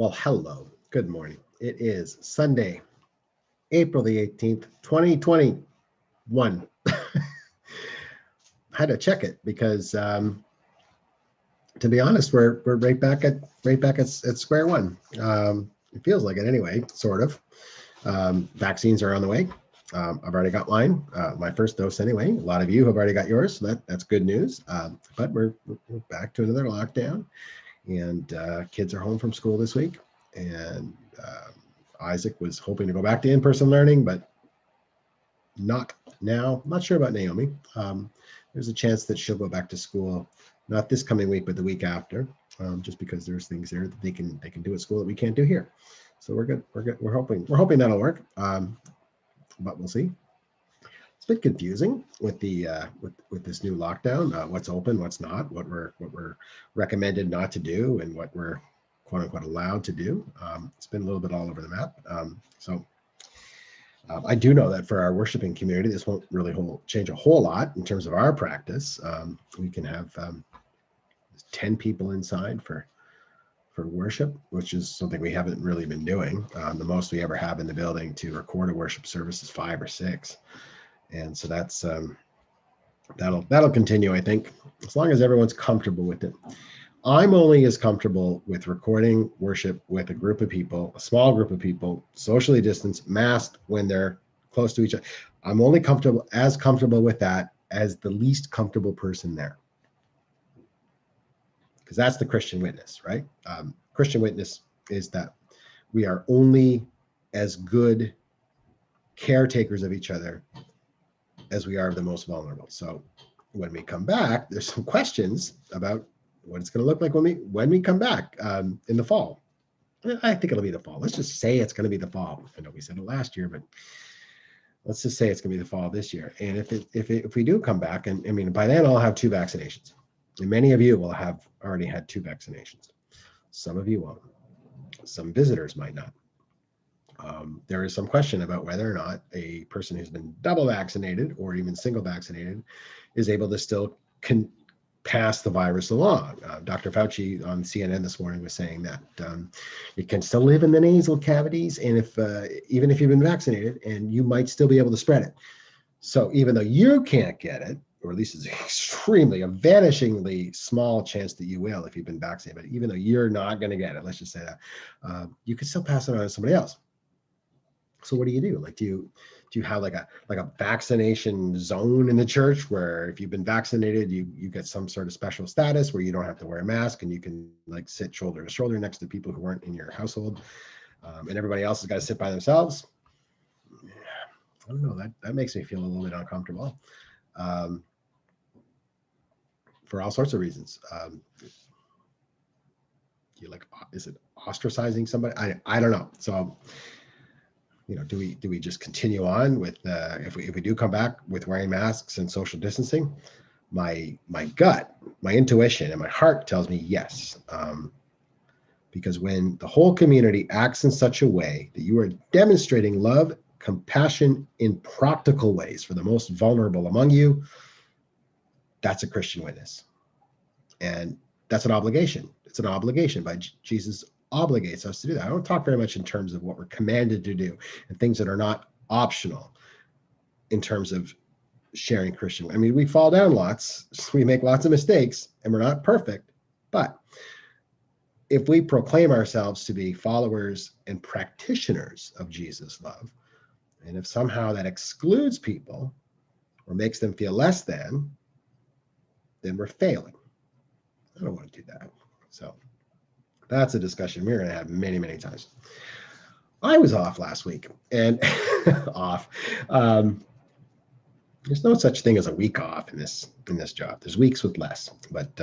Well, hello. Good morning. It is Sunday, April the 18th, 2021. I had to check it because, to be honest, we're right back at square one. It feels like it anyway, sort of. Vaccines are on the way. I've already got mine, my first dose anyway. A lot of you have already got yours, so that's good news. But we're back to another lockdown, and kids are home from school this week. And Isaac was hoping to go back to in-person learning, but not now. I'm not sure about Naomi. There's a chance that she'll go back to school, not this coming week, but the week after, just because there's things there that they can do at school that we can't do here. So we're good. We're hoping that'll work, but we'll see. It's a bit confusing with the with this new lockdown. What's open, what's not, what we're recommended not to do, and what we're quote unquote allowed to do. It's been a little bit all over the map. I do know that for our worshiping community, this won't really change a whole lot in terms of our practice. We can have 10 people inside for worship, which is something we haven't really been doing. The most we ever have in the building to record a worship service is 5 or 6. And so that's that'll continue, I think, as long as everyone's comfortable with it. I'm only as comfortable with recording worship with a group of people, a small group of people, socially distanced, masked when they're close to each other. I'm only comfortable with that as the least comfortable person there. Because that's the Christian witness, right? Christian witness is that we are only as good caretakers of each other as we are of the most vulnerable. So when we come back, there's some questions about what it's going to look like when we come back in the fall. I think it'll be the fall. Let's just say it's going to be the fall. I know we said it last year, but let's just say it's going to be the fall this year. And if we do come back, and I mean, by then I'll have 2 vaccinations. And many of you will have already had 2 vaccinations. Some of you won't. Some visitors might not. There is some question about whether or not a person who's been double vaccinated or even single vaccinated is able to still pass the virus along. Dr. Fauci on CNN this morning was saying that it can still live in the nasal cavities, and even if you've been vaccinated, and you might still be able to spread it. So even though you can't get it, or at least it's a vanishingly small chance that you will if you've been vaccinated, but even though you're not going to get it, let's just say that, you can still pass it on to somebody else. So what do you do? Like, do you have like a vaccination zone in the church where if you've been vaccinated, you get some sort of special status where you don't have to wear a mask and you can like sit shoulder to shoulder next to people who weren't in your household, and everybody else has got to sit by themselves? I don't know. That makes me feel a little bit uncomfortable, for all sorts of reasons. Is it ostracizing somebody? I don't know. So, do we just continue on with if we do come back with wearing masks and social distancing? My gut, my intuition, and my heart tells me yes, because when the whole community acts in such a way that you are demonstrating love, compassion in practical ways for the most vulnerable among you, that's a Christian witness, and that's an obligation. It's an obligation. Jesus obligates us to do that. I don't talk very much in terms of what we're commanded to do and things that are not optional in terms of sharing Christian. I mean, we fall down lots, we make lots of mistakes, and we're not perfect. But if we proclaim ourselves to be followers and practitioners of Jesus' love, and if somehow that excludes people or makes them feel less than, then we're failing. I don't want to do that. So that's a discussion we're going to have many, many times. I was off last week, and off. There's no such thing as a week off in this job. There's weeks with less. But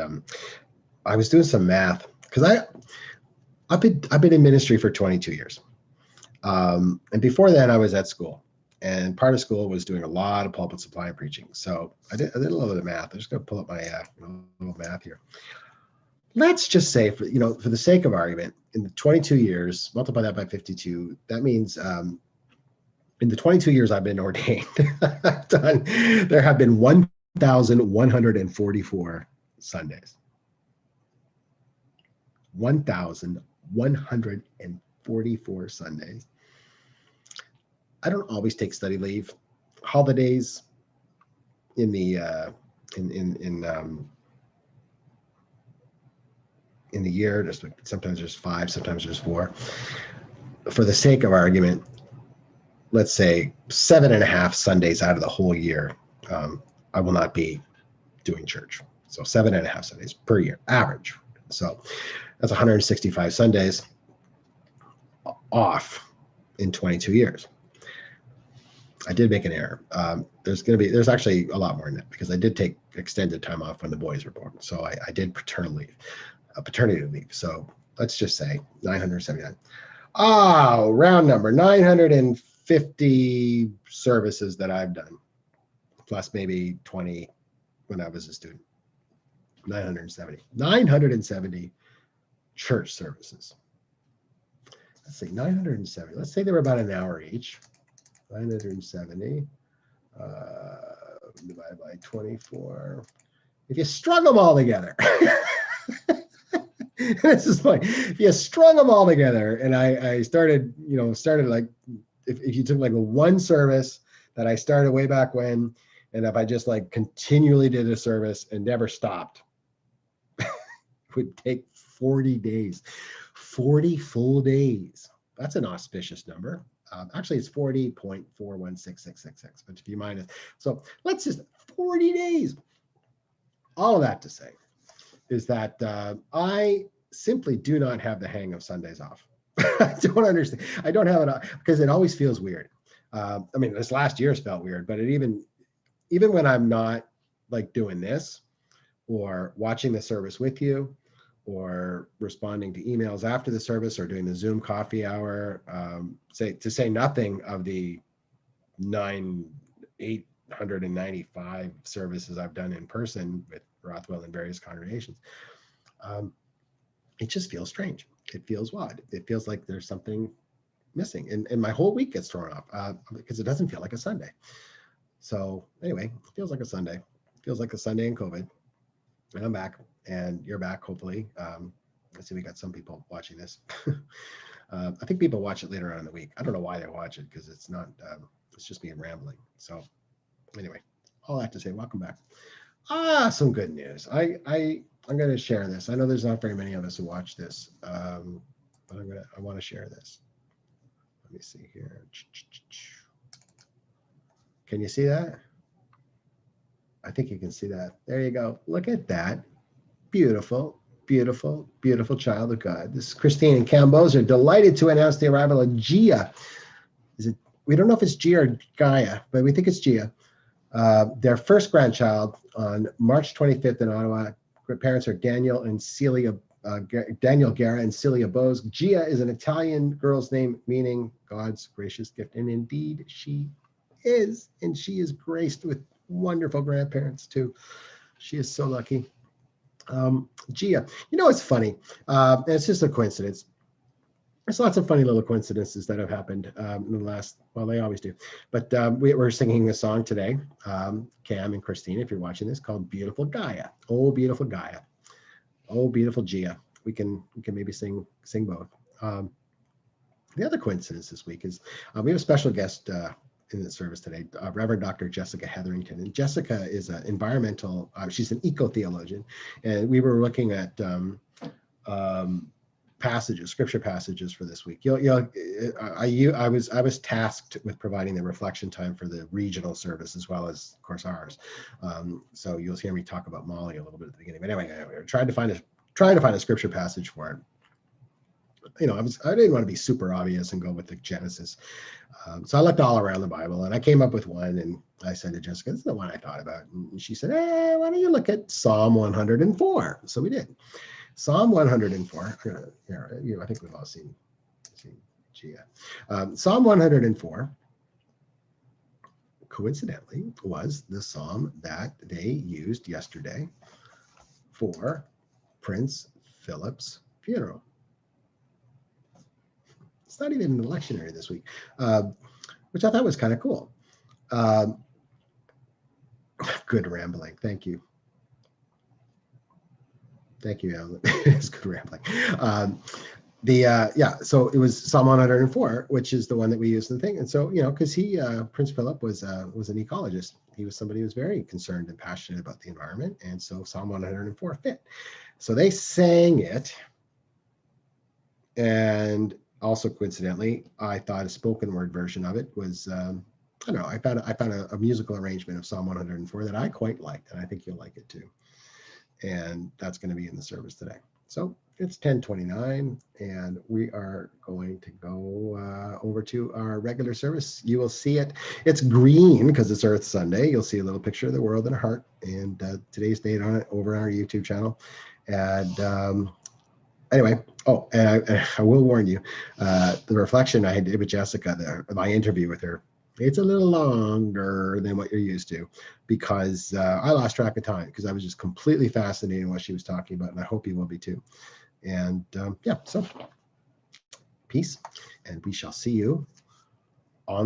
I was doing some math because I've been in ministry for 22 years, and before that I was at school, and part of school was doing a lot of pulpit supply and preaching. So I did a little bit of math. I'm just going to pull up my little math here. Let's just say, for the sake of argument, in the 22 years, multiply that by 52, that means in the 22 years I've been ordained, there have been 1,144 Sundays. 1,144 144 Sundays. I don't always take study leave. Holidays in the in the year, sometimes there's 5, sometimes there's 4. For the sake of argument, let's say 7.5 Sundays out of the whole year, I will not be doing church. So 7.5 Sundays per year, average. So that's 165 Sundays off in 22 years. I did make an error. There's actually a lot more than that, because I did take extended time off when the boys were born. So I did paternity leave. So let's just say 979. Oh, round number, 950 services that I've done, plus maybe 20 when I was a student. 970 church services. Let's see, 970. Let's say they were about an hour each. 970 divided by 24. If you strung them all together, this is funny. If you strung them all together, and I started like, if you took like a one service that I started way back when, and if I just like continually did a service and never stopped, would take 40 days, 40 full days. That's an auspicious number. Actually, it's 40.416666, but if you minus, so let's just 40 days. All of that to say is that I simply do not have the hang of Sundays off. I don't understand. I don't have it because it always feels weird. I mean, this last year's felt weird, but it even when I'm not like doing this or watching the service with you, or responding to emails after the service, or doing the Zoom coffee hour, to say nothing of the 895 services I've done in person with Rothwell and various congregations. It just feels strange. It feels odd. It feels like there's something missing, and my whole week gets thrown off because it doesn't feel like a Sunday. So anyway, it feels like a Sunday. It feels like a Sunday in COVID. And I'm back, and you're back, hopefully. Let's see, we got some people watching this. I think people watch it later on in the week. I don't know why they watch it, because it's not, it's just me rambling. So anyway, all I have to say, welcome back. Some good news. I'm going to share this. I know there's not very many of us who watch this, but I want to share this. Let me see here. Can you see that? I think you can see that. There you go. Look at that. Beautiful, beautiful, beautiful child of God. This is Christine and Cambos are delighted to announce the arrival of Gaia. We don't know if it's Gia or Gaia, but we think it's Gaia. Their first grandchild on March 25th in Ottawa. Parents are Daniel and Celia, Daniel Guerra and Celia Bose. Gia is an Italian girl's name meaning God's gracious gift. And indeed she is. And she is graced with wonderful grandparents too. She is so lucky. Gia, it's funny. It's just a coincidence. There's lots of funny little coincidences that have happened in the last, well, they always do. But we're singing a song today, Cam and Christine, if you're watching this, called Beautiful Gaia. Oh, beautiful Gaia. Oh, beautiful Gia. We can maybe sing both. The other coincidence this week is we have a special guest in the service today, Reverend Dr. Jessica Hetherington. And Jessica is an environmental, she's an eco-theologian. And we were looking at scripture passages for this week. I was tasked with providing the reflection time for the regional service as well as, of course, ours. So you'll hear me talk about Molly a little bit at the beginning. But anyway, we were trying to find a scripture passage for it. I didn't want to be super obvious and go with the Genesis. So I looked all around the Bible and I came up with one, and I said to Jessica, this is the one I thought about. And she said, why don't you look at Psalm 104? So we did. Psalm 104. I think we've all seen Gia. Psalm 104, coincidentally, was the psalm that they used yesterday for Prince Philip's funeral. It's not even an electionary this week, which I thought was kind of cool. Good rambling. Thank you. Thank you, Alan. It's good rambling. Yeah, so it was Psalm 104, which is the one that we used in the thing. And so, because Prince Philip was an ecologist. He was somebody who was very concerned and passionate about the environment. And so Psalm 104 fit. So they sang it. And also coincidentally, I thought a spoken word version of it was, I don't know, I found a musical arrangement of Psalm 104 that I quite liked. And I think you'll like it too. And that's going to be in the service today. So it's 10:29, and we are going to go over to our regular service. You will see it. It's green because it's Earth Sunday. You'll see a little picture of the world and a heart, and today's date on it over on our YouTube channel. And anyway, and I will warn you, the reflection I did with Jessica, my interview with her, it's a little longer than what you're used to, because I lost track of time because I was just completely fascinated in what she was talking about, and I hope you will be too. And yeah, so peace, and we shall see you on the